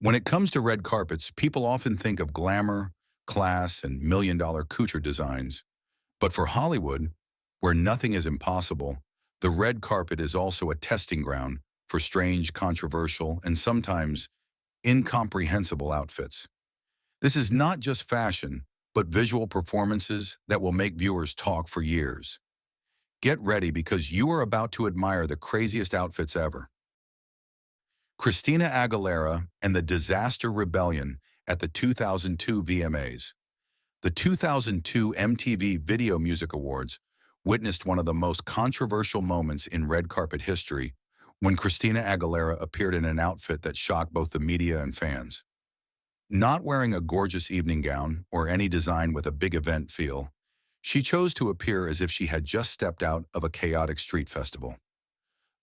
When it comes to red carpets, people often think of glamour, class, and million-dollar couture designs. But for Hollywood, where nothing is impossible, the red carpet is also a testing ground for strange, controversial, and sometimes incomprehensible outfits. This is not just fashion, but visual performances that will make viewers talk for years. Get ready because you are about to admire the craziest outfits ever. Christina Aguilera and the Disaster Rebellion at the 2002 VMAs. The 2002 MTV Video Music Awards witnessed one of the most controversial moments in red carpet history when Christina Aguilera appeared in an outfit that shocked both the media and fans. Not wearing a gorgeous evening gown or any design with a big event feel, she chose to appear as if she had just stepped out of a chaotic street festival.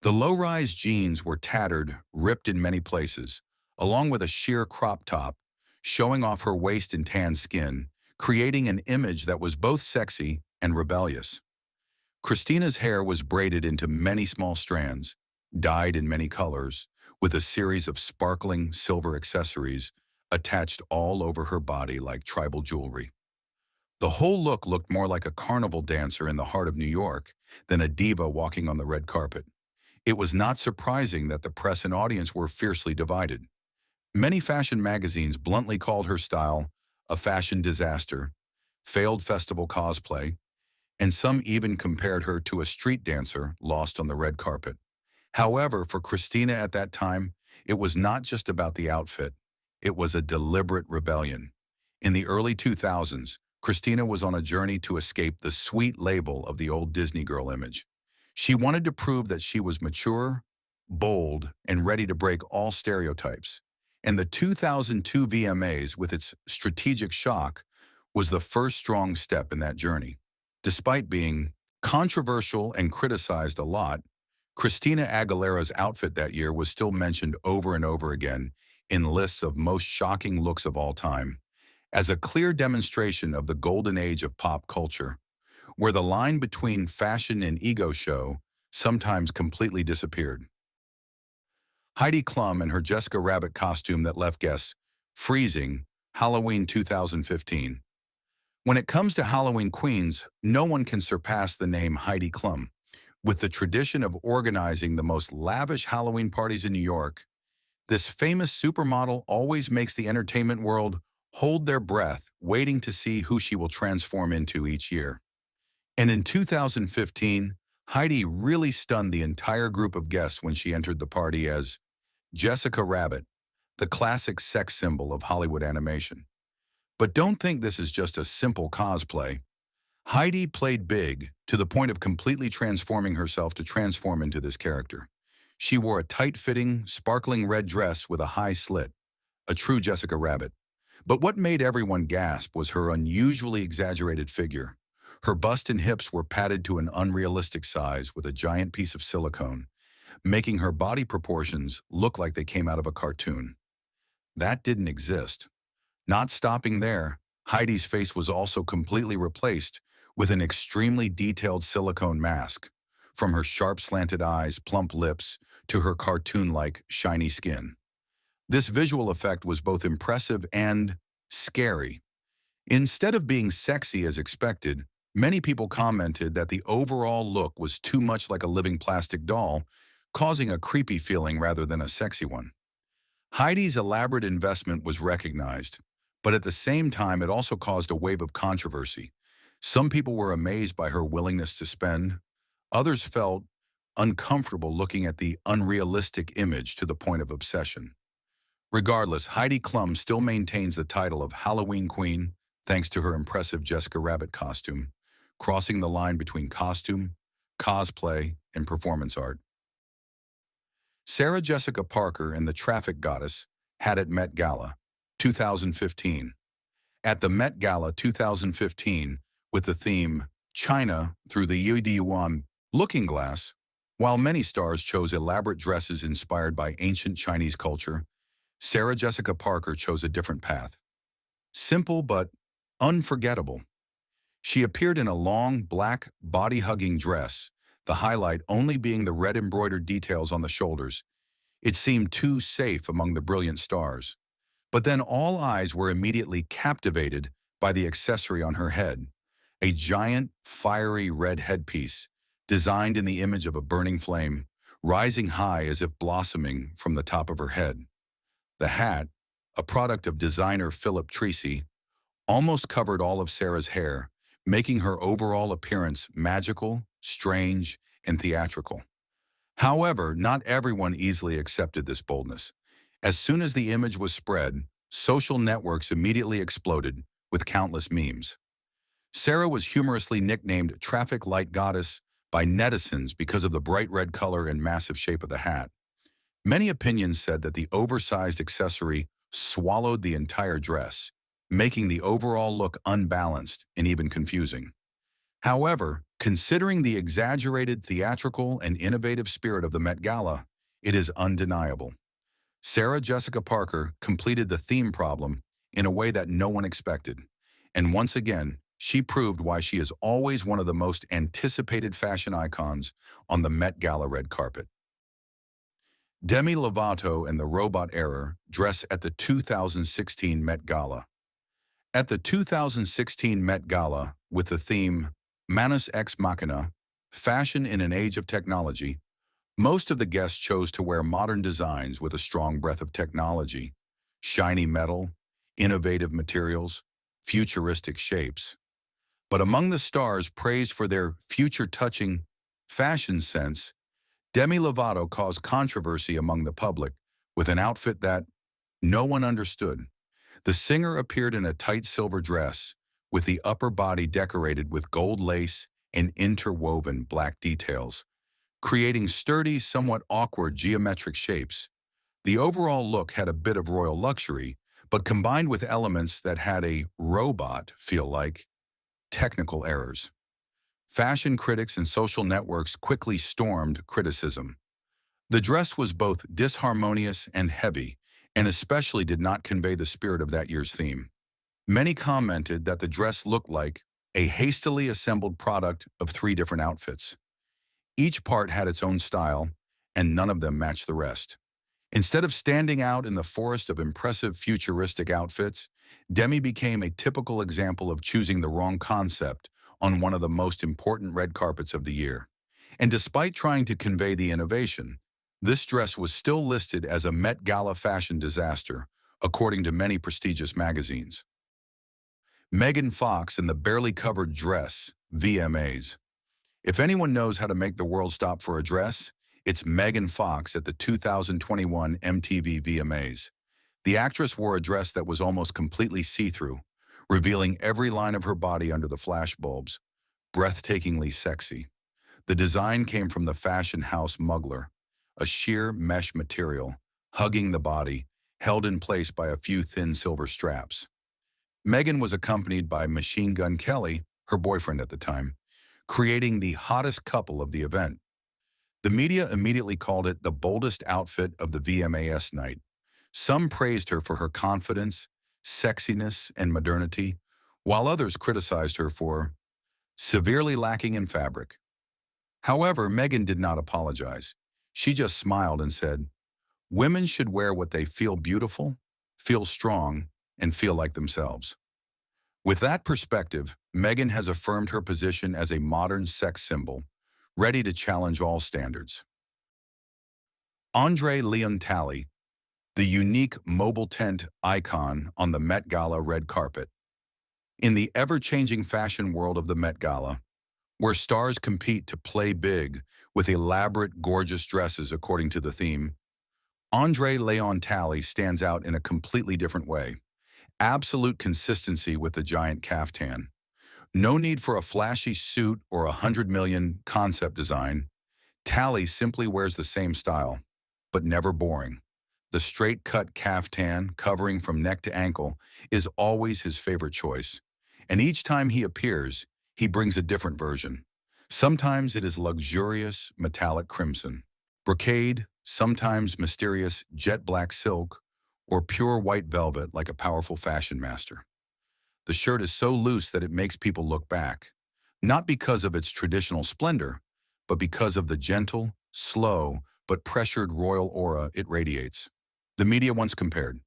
The low-rise jeans were tattered, ripped in many places, along with a sheer crop top, showing off her waist and tan skin, creating an image that was both sexy and rebellious. Christina's hair was braided into many small strands, dyed in many colors, with a series of sparkling silver accessories attached all over her body like tribal jewelry. The whole look looked more like a carnival dancer in the heart of New York than a diva walking on the red carpet. It was not surprising that the press and audience were fiercely divided. Many fashion magazines bluntly called her style a fashion disaster, failed festival cosplay, and some even compared her to a street dancer lost on the red carpet. However, for Christina at that time, it was not just about the outfit. It was a deliberate rebellion. In the early 2000s, Christina was on a journey to escape the sweet label of the old Disney girl image. She wanted to prove that she was mature, bold, and ready to break all stereotypes. And the 2002 VMAs, with its strategic shock, was the first strong step in that journey. Despite being controversial and criticized a lot, Christina Aguilera's outfit that year was still mentioned over and over again in lists of most shocking looks of all time, as a clear demonstration of the golden age of pop culture, where the line between fashion and ego show sometimes completely disappeared. Heidi Klum and her Jessica Rabbit costume that left guests freezing, Halloween 2015. When it comes to Halloween queens, no one can surpass the name Heidi Klum. With the tradition of organizing the most lavish Halloween parties in New York, this famous supermodel always makes the entertainment world hold their breath, waiting to see who she will transform into each year. And in 2015, Heidi really stunned the entire group of guests when she entered the party as Jessica Rabbit, the classic sex symbol of Hollywood animation. But don't think this is just a simple cosplay. Heidi played big to the point of completely transforming herself to transform into this character. She wore a tight-fitting, sparkling red dress with a high slit, a true Jessica Rabbit. But what made everyone gasp was her unusually exaggerated figure. Her bust and hips were padded to an unrealistic size with a giant piece of silicone, making her body proportions look like they came out of a cartoon. That didn't exist. Not stopping there, Heidi's face was also completely replaced with an extremely detailed silicone mask, from her sharp slanted eyes, plump lips, to her cartoon-like shiny skin. This visual effect was both impressive and scary. Instead of being sexy as expected, many people commented that the overall look was too much like a living plastic doll, causing a creepy feeling rather than a sexy one. Heidi's elaborate investment was recognized, but at the same time it also caused a wave of controversy. Some people were amazed by her willingness to spend. Others felt uncomfortable looking at the unrealistic image to the point of obsession. Regardless, Heidi Klum still maintains the title of Halloween Queen thanks to her impressive Jessica Rabbit costume, crossing the line between costume, cosplay, and performance art. Sarah Jessica Parker and the Traffic Goddess had at Met Gala 2015. At the Met Gala 2015, with the theme China through the Yuan Looking Glass, while many stars chose elaborate dresses inspired by ancient Chinese culture, Sarah Jessica Parker chose a different path. Simple but unforgettable. She appeared in a long, black, body-hugging dress, the highlight only being the red embroidered details on the shoulders. It seemed too safe among the brilliant stars. But then all eyes were immediately captivated by the accessory on her head, a giant, fiery red headpiece, designed in the image of a burning flame, rising high as if blossoming from the top of her head. The hat, a product of designer Philip Treacy, almost covered all of Sarah's hair, making her overall appearance magical, strange, and theatrical. However, not everyone easily accepted this boldness. As soon as the image was spread, social networks immediately exploded with countless memes. Sarah was humorously nicknamed Traffic Light Goddess by netizens because of the bright red color and massive shape of the hat. Many opinions said that the oversized accessory swallowed the entire dress, making the overall look unbalanced and even confusing. However, considering the exaggerated theatrical and innovative spirit of the Met Gala, it is undeniable. Sarah Jessica Parker completed the theme problem in a way that no one expected. And once again, she proved why she is always one of the most anticipated fashion icons on the Met Gala red carpet. Demi Lovato and the Robot Era dress at the 2016 Met Gala. At the 2016 Met Gala, with the theme Manus Ex Machina, Fashion in an Age of Technology, most of the guests chose to wear modern designs with a strong breath of technology, shiny metal, innovative materials, futuristic shapes. But among the stars praised for their future-touching fashion sense, Demi Lovato caused controversy among the public with an outfit that no one understood. The singer appeared in a tight silver dress, with the upper body decorated with gold lace and interwoven black details, creating sturdy, somewhat awkward geometric shapes. The overall look had a bit of royal luxury, but combined with elements that had a robot feel like technical errors. Fashion critics and social networks quickly stormed criticism. The dress was both disharmonious and heavy, and especially did not convey the spirit of that year's theme. Many commented that the dress looked like a hastily assembled product of 3 different outfits. Each part had its own style, and none of them matched the rest. Instead of standing out in the forest of impressive futuristic outfits, Demi became a typical example of choosing the wrong concept on one of the most important red carpets of the year. And despite trying to convey the innovation, this dress was still listed as a Met Gala fashion disaster, according to many prestigious magazines. Megan Fox in the barely covered dress, VMAs. If anyone knows how to make the world stop for a dress, it's Megan Fox at the 2021 MTV VMAs. The actress wore a dress that was almost completely see-through, revealing every line of her body under the flashbulbs, breathtakingly sexy. The design came from the fashion house Mugler, a sheer mesh material, hugging the body, held in place by a few thin silver straps. Megan was accompanied by Machine Gun Kelly, her boyfriend at the time, creating the hottest couple of the event. The media immediately called it the boldest outfit of the VMAs night. Some praised her for her confidence, sexiness, and modernity, while others criticized her for severely lacking in fabric. However, Megan did not apologize. She just smiled and said, "Women should wear what they feel beautiful, feel strong, and feel like themselves." With that perspective, Megan has affirmed her position as a modern sex symbol, ready to challenge all standards. Leon Talley, the unique mobile tent icon on the Met Gala red carpet. In the ever-changing fashion world of the Met Gala, where stars compete to play big with elaborate, gorgeous dresses according to the theme, Leon Talley stands out in a completely different way. Absolute consistency with the giant caftan. No need for a flashy suit or $100 million concept design. Talley simply wears the same style, but never boring. The straight-cut caftan, covering from neck to ankle, is always his favorite choice. And each time he appears, he brings a different version. Sometimes it is luxurious, metallic crimson, brocade, sometimes mysterious jet black silk, or pure white velvet like a powerful fashion master. The shirt is so loose that it makes people look back, not because of its traditional splendor, but because of the gentle, slow, but pressured royal aura it radiates. The media once compared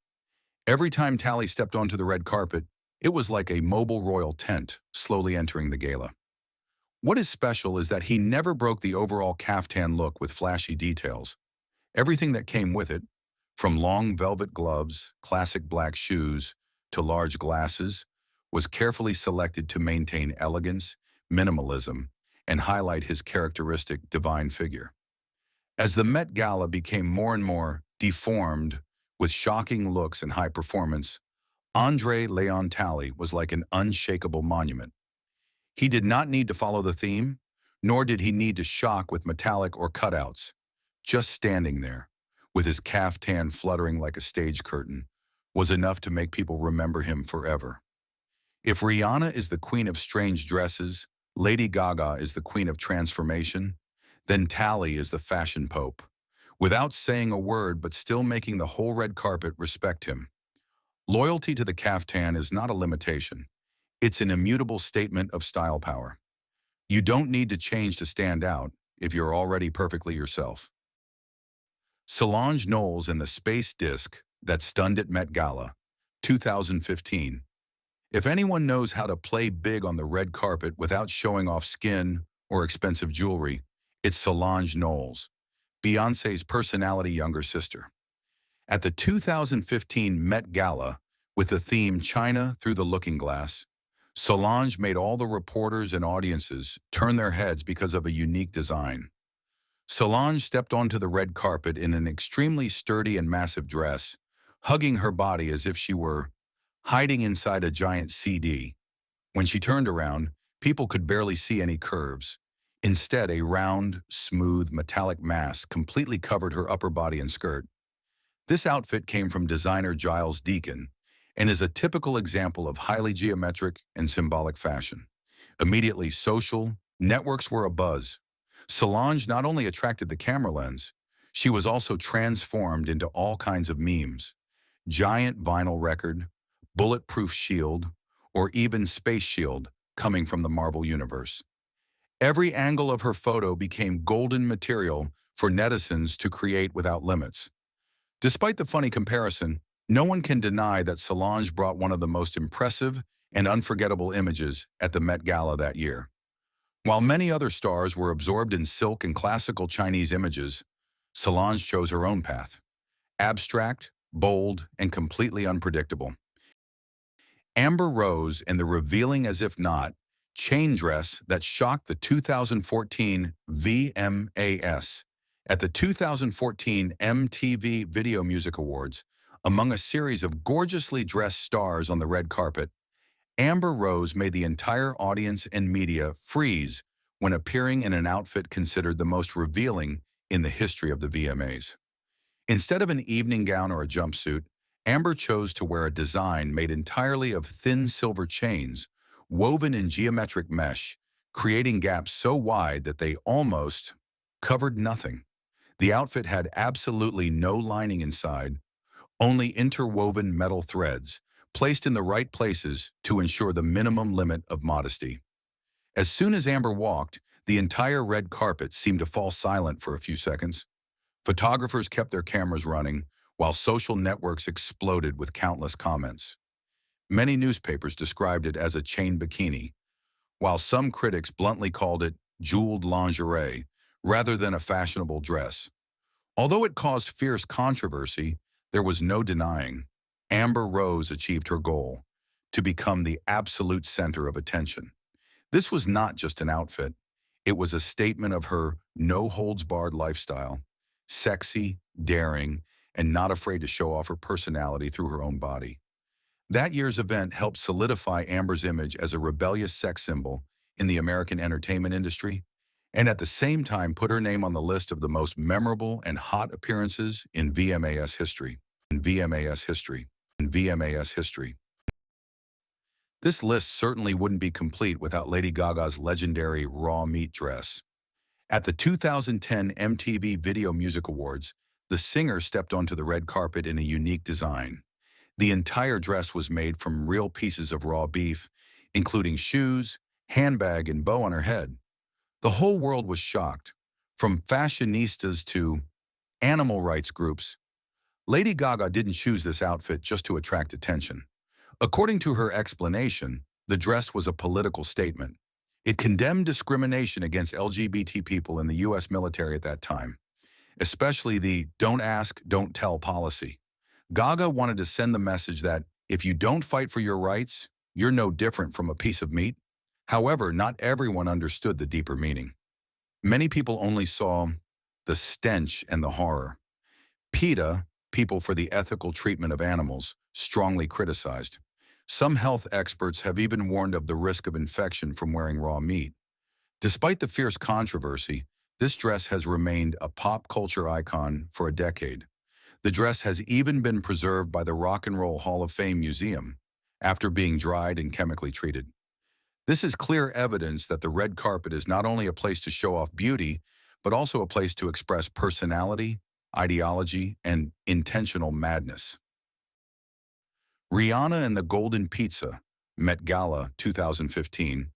Every time Talley stepped onto the red carpet, it was like a mobile royal tent slowly entering the gala. What is special is that he never broke the overall caftan look with flashy details. Everything that came with it, from long velvet gloves, classic black shoes, to large glasses, was carefully selected to maintain elegance, minimalism, and highlight his characteristic divine figure. As the Met Gala became more and more deformed with shocking looks and high performance, Leon Talley was like an unshakable monument. He did not need to follow the theme, nor did he need to shock with metallic or cutouts. Just standing there, with his caftan fluttering like a stage curtain, was enough to make people remember him forever. If Rihanna is the queen of strange dresses, Lady Gaga is the queen of transformation, then Talley is the fashion pope, without saying a word but still making the whole red carpet respect him. Loyalty to the caftan is not a limitation. It's an immutable statement of style power. You don't need to change to stand out if you're already perfectly yourself. Solange Knowles in the space disc that stunned at Met Gala, 2015. If anyone knows how to play big on the red carpet without showing off skin or expensive jewelry, it's Solange Knowles, Beyoncé's personality younger sister. At the 2015 Met Gala, with the theme China Through the Looking Glass, Solange made all the reporters and audiences turn their heads because of a unique design. Solange stepped onto the red carpet in an extremely sturdy and massive dress, hugging her body as if she were hiding inside a giant CD. When she turned around, people could barely see any curves. Instead, a round, smooth, metallic mass completely covered her upper body and skirt. This outfit came from designer Giles Deacon and is a typical example of highly geometric and symbolic fashion. Immediately social, networks were abuzz. Solange not only attracted the camera lens, she was also transformed into all kinds of memes. Giant vinyl record, bulletproof shield, or even space shield coming from the Marvel Universe. Every angle of her photo became golden material for netizens to create without limits. Despite the funny comparison, no one can deny that Solange brought one of the most impressive and unforgettable images at the Met Gala that year. While many other stars were absorbed in silk and classical Chinese images, Solange chose her own path. Abstract, bold, and completely unpredictable. Amber Rose in the revealing as if not chain dress that shocked the 2014 VMAs. At the 2014 MTV Video Music Awards, among a series of gorgeously dressed stars on the red carpet, Amber Rose made the entire audience and media freeze when appearing in an outfit considered the most revealing in the history of the VMAs. Instead of an evening gown or a jumpsuit, Amber chose to wear a design made entirely of thin silver chains, woven in geometric mesh, creating gaps so wide that they almost covered nothing. The outfit had absolutely no lining inside, only interwoven metal threads, placed in the right places to ensure the minimum limit of modesty. As soon as Amber walked, the entire red carpet seemed to fall silent for a few seconds. Photographers kept their cameras running, while social networks exploded with countless comments. Many newspapers described it as a chain bikini, while some critics bluntly called it jeweled lingerie rather than a fashionable dress. Although it caused fierce controversy, there was no denying Amber Rose achieved her goal, to become the absolute center of attention. This was not just an outfit. It was a statement of her no-holds-barred lifestyle, sexy, daring, and not afraid to show off her personality through her own body. That year's event helped solidify Amber's image as a rebellious sex symbol in the American entertainment industry, and at the same time put her name on the list of the most memorable and hot appearances in VMAs history. This list certainly wouldn't be complete without Lady Gaga's legendary raw meat dress. At the 2010 MTV Video Music Awards, the singer stepped onto the red carpet in a unique design. The entire dress was made from real pieces of raw beef, including shoes, handbag, and bow on her head. The whole world was shocked, from fashionistas to animal rights groups. Lady Gaga didn't choose this outfit just to attract attention. According to her explanation, the dress was a political statement. It condemned discrimination against LGBT people in the U.S. military at that time, especially the "don't ask, don't tell" policy. Gaga wanted to send the message that if you don't fight for your rights, you're no different from a piece of meat. However, not everyone understood the deeper meaning. Many people only saw the stench and the horror. PETA, People for the Ethical Treatment of Animals, strongly criticized. Some health experts have even warned of the risk of infection from wearing raw meat. Despite the fierce controversy, this dress has remained a pop culture icon for a decade. The dress has even been preserved by the Rock and Roll Hall of Fame Museum after being dried and chemically treated. This is clear evidence that the red carpet is not only a place to show off beauty, but also a place to express personality, ideology, and intentional madness. Rihanna and the Golden Pizza, Met Gala 2015.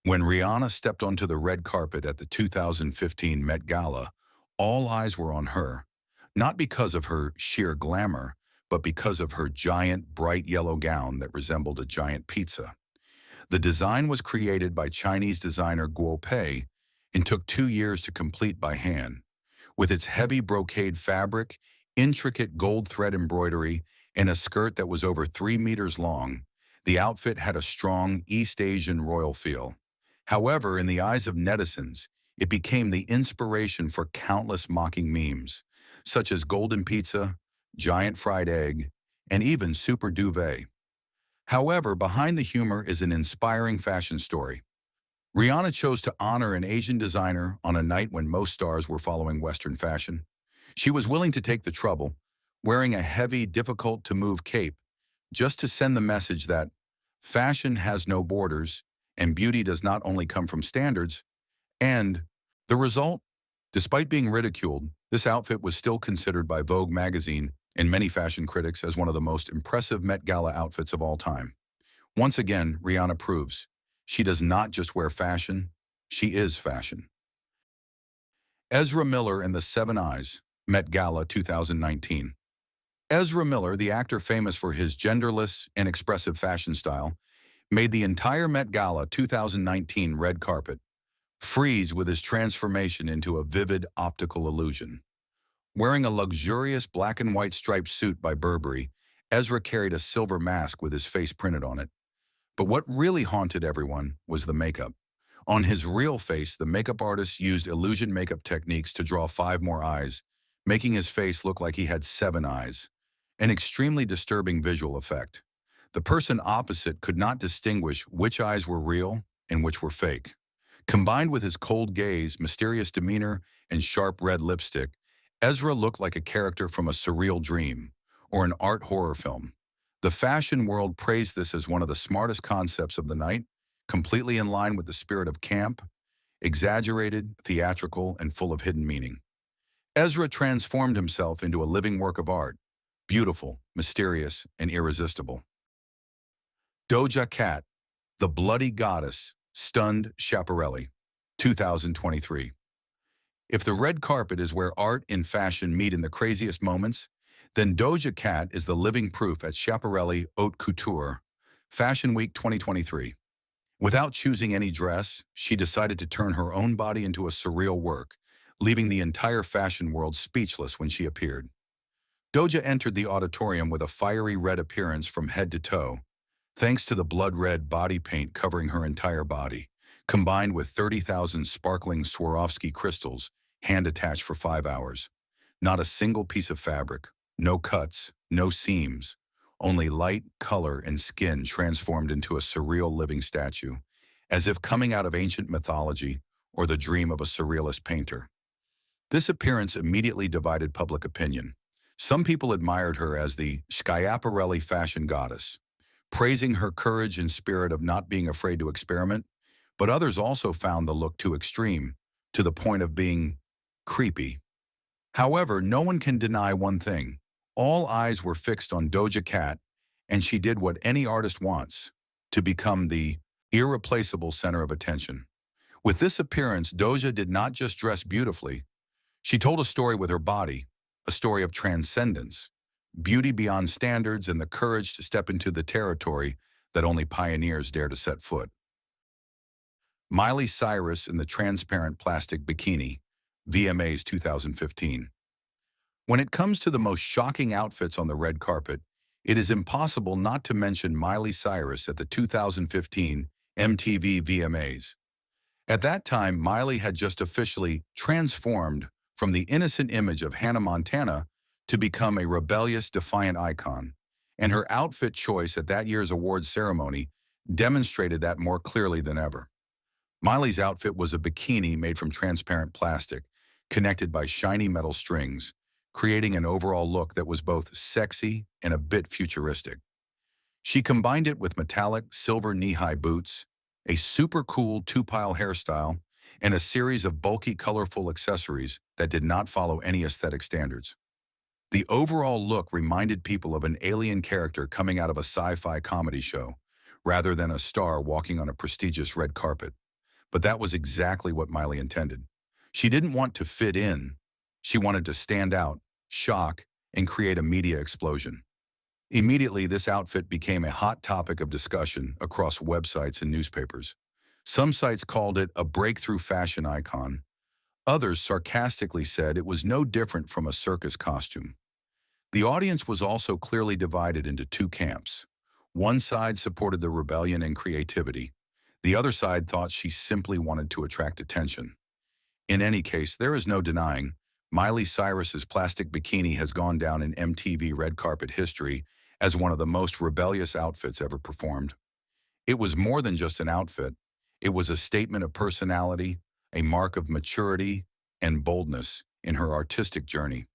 When Rihanna stepped onto the red carpet at the 2015 Met Gala, all eyes were on her, not because of her sheer glamour, but because of her giant, bright yellow gown that resembled a giant pizza. The design was created by Chinese designer Guo Pei and took 2 years to complete by hand. With its heavy brocade fabric, intricate gold thread embroidery, and a skirt that was over 3 meters long, the outfit had a strong East Asian royal feel. However, in the eyes of netizens, it became the inspiration for countless mocking memes, such as golden pizza, giant fried egg, and even super duvet. However, behind the humor is an inspiring fashion story. Rihanna chose to honor an Asian designer on a night when most stars were following Western fashion. She was willing to take the trouble, wearing a heavy, difficult-to-move cape, just to send the message that fashion has no borders and beauty does not only come from standards. And the result? Despite being ridiculed, this outfit was still considered by Vogue magazine and many fashion critics as one of the most impressive Met Gala outfits of all time. Once again, Rihanna proves she does not just wear fashion, she is fashion. Ezra Miller and the Seven Eyes, Met Gala 2019. Ezra Miller, the actor famous for his genderless and expressive fashion style, made the entire Met Gala 2019 red carpet freeze with his transformation into a vivid optical illusion. Wearing a luxurious black and white striped suit by Burberry, Ezra carried a silver mask with his face printed on it. But what really haunted everyone was the makeup. On his real face, the makeup artist used illusion makeup techniques to draw 5 more eyes, making his face look like he had 7 eyes. An extremely disturbing visual effect. The person opposite could not distinguish which eyes were real and which were fake. Combined with his cold gaze, mysterious demeanor, and sharp red lipstick, Ezra looked like a character from a surreal dream or an art horror film. The fashion world praised this as one of the smartest concepts of the night, completely in line with the spirit of camp, exaggerated, theatrical, and full of hidden meaning. Ezra transformed himself into a living work of art, beautiful, mysterious, and irresistible. Doja Cat, the Bloody Goddess, Stunned Schiaparelli, 2023. If the red carpet is where art and fashion meet in the craziest moments, then Doja Cat is the living proof at Schiaparelli Haute Couture, Fashion Week 2023. Without choosing any dress, she decided to turn her own body into a surreal work, leaving the entire fashion world speechless when she appeared. Doja entered the auditorium with a fiery red appearance from head to toe, thanks to the blood-red body paint covering her entire body, combined with 30,000 sparkling Swarovski crystals hand-attached for 5 hours. Not a single piece of fabric, no cuts, no seams, only light, color, and skin transformed into a surreal living statue, as if coming out of ancient mythology or the dream of a surrealist painter. This appearance immediately divided public opinion. Some people admired her as the Schiaparelli fashion goddess, praising her courage and spirit of not being afraid to experiment, but others also found the look too extreme, to the point of being creepy. However, no one can deny one thing. All eyes were fixed on Doja Cat, and she did what any artist wants, to become the irreplaceable center of attention. With this appearance, Doja did not just dress beautifully. She told a story with her body, a story of transcendence, beauty beyond standards and the courage to step into the territory that only pioneers dare to set foot. Miley Cyrus in the transparent plastic bikini, VMAs 2015. When it comes to the most shocking outfits on the red carpet, it is impossible not to mention Miley Cyrus at the 2015 MTV VMAs. At that time, Miley had just officially transformed from the innocent image of Hannah Montana to become a rebellious, defiant icon, and her outfit choice at that year's awards ceremony demonstrated that more clearly than ever. Miley's outfit was a bikini made from transparent plastic, connected by shiny metal strings, creating an overall look that was both sexy and a bit futuristic. She combined it with metallic silver knee-high boots, a super cool two-pile hairstyle, and a series of bulky, colorful accessories that did not follow any aesthetic standards. The overall look reminded people of an alien character coming out of a sci-fi comedy show, rather than a star walking on a prestigious red carpet. But that was exactly what Miley intended. She didn't want to fit in. She wanted to stand out, shock, and create a media explosion. Immediately, this outfit became a hot topic of discussion across websites and newspapers. Some sites called it a breakthrough fashion icon. Others sarcastically said it was no different from a circus costume. The audience was also clearly divided into two camps. One side supported the rebellion and creativity. The other side thought she simply wanted to attract attention. In any case, there is no denying Miley Cyrus's plastic bikini has gone down in MTV red carpet history as one of the most rebellious outfits ever performed. It was more than just an outfit. It was a statement of personality, a mark of maturity and boldness in her artistic journey.